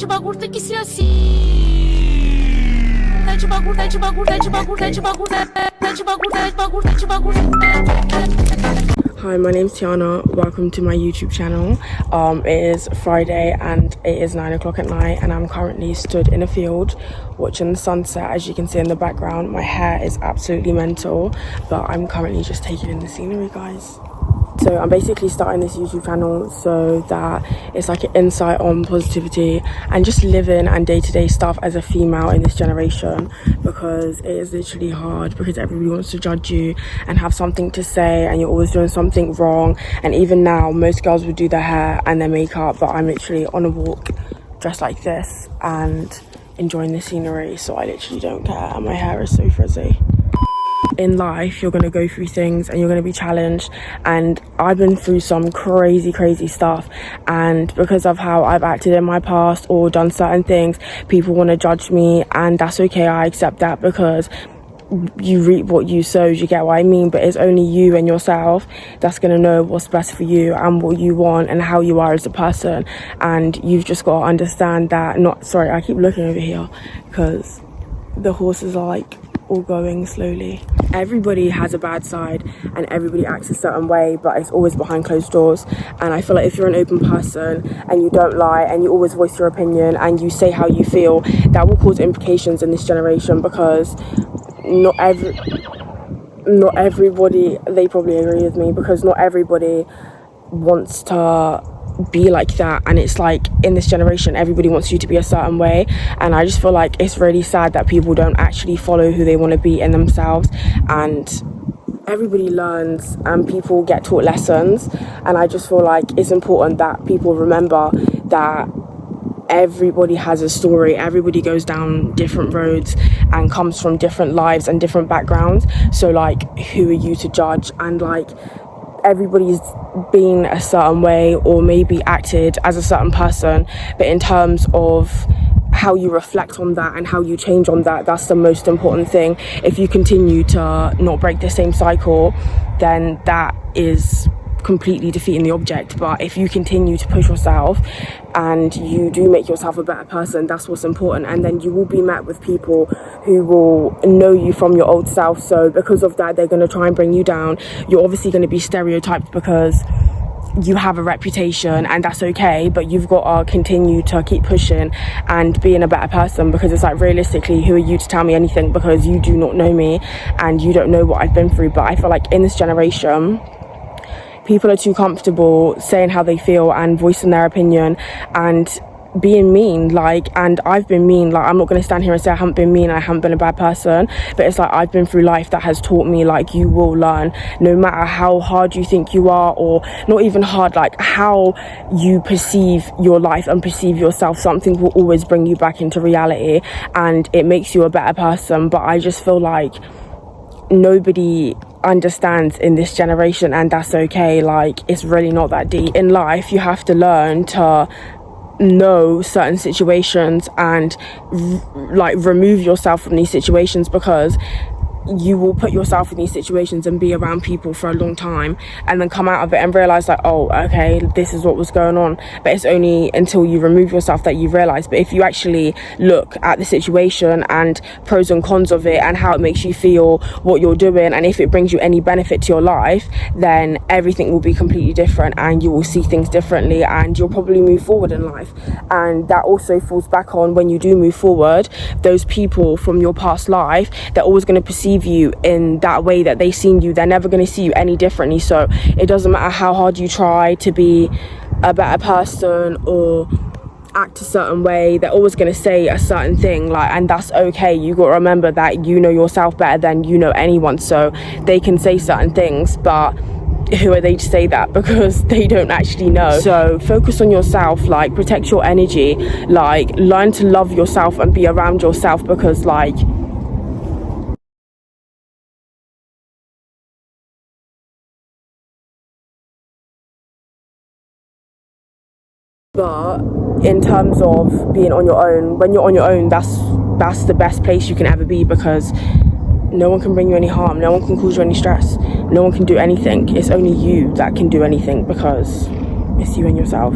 de bagulho tem que ser assim. É de bagulho, é de bagulho, é de bagulho, é de bagulho, é de bagulho, é de bagulho, é de bagulho. Hi, my name's Tiana. Welcome to my YouTube channel. It is Friday and it is 9 o'clock at night, and I'm currently stood in a field watching the sunset. As you can see in the background, my hair is absolutely mental, but I'm currently just taking in the scenery, guys. So I'm basically starting this YouTube channel so that it's like an insight on positivity and just living and day-to-day stuff as a female in this generation, because it is literally hard, because everybody wants to judge you and have something to say, and you're always doing something wrong. And even now, most girls would do their hair and their makeup, but I'm literally on a walk dressed like this and enjoying the scenery, so I literally don't care, and my hair is so frizzy. In life, you're going to go through things and you're going to be challenged, and I've been through some crazy stuff, and because of how I've acted in my past or done certain things, people want to judge me, and that's okay. I accept that, because you reap what you sow, you get what I mean? But it's only you and yourself that's going to know what's best for you and what you want and how you are as a person. And you've just got to understand that. I keep looking over here because the horses are like all going slowly. Everybody has a bad side and everybody acts a certain way, but it's always behind closed doors. And I feel like if you're an open person and you don't lie and you always voice your opinion and you say how you feel, that will cause implications in this generation, because not everybody, they probably agree with me, because not everybody wants to be like that. And it's like, in this generation, everybody wants you to be a certain way, and I just feel like it's really sad that people don't actually follow who they want to be in themselves. And everybody learns and people get taught lessons, and I just feel like it's important that people remember that everybody has a story, everybody goes down different roads and comes from different lives and different backgrounds. So like, who are you to judge? And like, everybody's been a certain way or maybe acted as a certain person, but in terms of how you reflect on that and how you change on that, that's the most important thing. If you continue to not break the same cycle, then that is completely defeating the object. But if you continue to push yourself and you do make yourself a better person, that's what's important. And then you will be met with people who will know you from your old self. So because of that, they're going to try and bring you down. You're obviously going to be stereotyped because you have a reputation, and that's okay, but you've got to continue to keep pushing and being a better person, because it's like, realistically, who are you to tell me anything, because you do not know me and you don't know what I've been through. But I feel like in this generation, people are too comfortable saying how they feel and voicing their opinion and being mean, like, and I've been mean. Like, I'm not going to stand here and say I haven't been mean, I haven't been a bad person, but it's like, I've been through life that has taught me, like, you will learn, no matter how hard you think you are, or not even hard, like how you perceive your life and perceive yourself, something will always bring you back into reality and it makes you a better person. But I just feel like nobody understands in this generation, and that's okay. Like, it's really not that deep. In life, you have to learn to know certain situations and like remove yourself from these situations, because you will put yourself in these situations and be around people for a long time and then come out of it and realize like, oh, okay, this is what was going on. But it's only until you remove yourself that you realize. But if you actually look at the situation and pros and cons of it and how it makes you feel, what you're doing, and if it brings you any benefit to your life, then everything will be completely different and you will see things differently and you'll probably move forward in life. And that also falls back on, when you do move forward, those people from your past life, they're always going to perceive you in that way that they seen you. They're never going to see you any differently. So it doesn't matter how hard you try to be a better person or act a certain way, they're always going to say a certain thing, like, and that's okay. You got to remember that you know yourself better than you know anyone, so they can say certain things, but who are they to say that, because they don't actually know. So focus on yourself, like, protect your energy, like, learn to love yourself and be around yourself, because like, but in terms of being on your own, when you're on your own, that's the best place you can ever be, because no one can bring you any harm, no one can cause you any stress, no one can do anything. It's only you that can do anything, because it's you and yourself.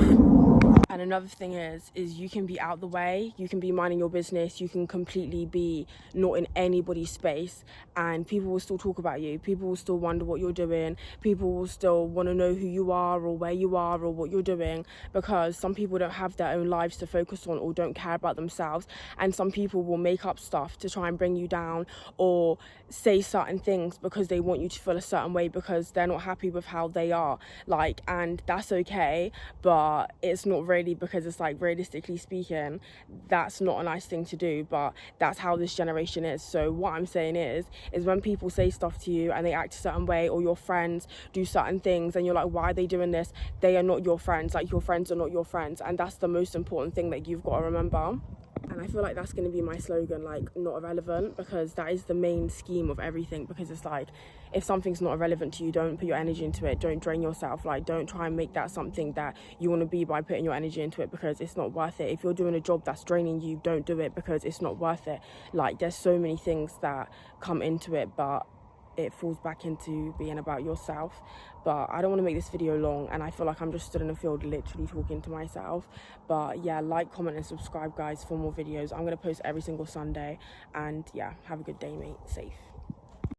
And another thing is you can be out the way, you can be minding your business, you can completely be not in anybody's space, and people will still talk about you. People will still wonder what you're doing. People will still want to know who you are or where you are or what you're doing, because some people don't have their own lives to focus on or don't care about themselves. And some people will make up stuff to try and bring you down or say certain things because they want you to feel a certain way because they're not happy with how they are. Like, and that's okay, but it's not really, because it's like, realistically speaking, that's not a nice thing to do, but that's how this generation is. So what I'm saying is when people say stuff to you and they act a certain way, or your friends do certain things and you're like, why are they doing this? They are not your friends. Like, your friends are not your friends, and that's the most important thing that you've got to remember. And I feel like that's going to be my slogan, like, not irrelevant, because that is the main scheme of everything. Because it's like, if something's not irrelevant to you, don't put your energy into it. Don't drain yourself. Like, don't try and make that something that you want to be by putting your energy into it, because it's not worth it. If you're doing a job that's draining you, don't do it, because it's not worth it. Like, there's so many things that come into it, but it falls back into being about yourself. But I don't want to make this video long, and I feel like I'm just stood in a field literally talking to myself. But yeah, like, comment and subscribe, guys, for more videos. I'm going to post every single Sunday, and yeah, have a good day, mate. Safe.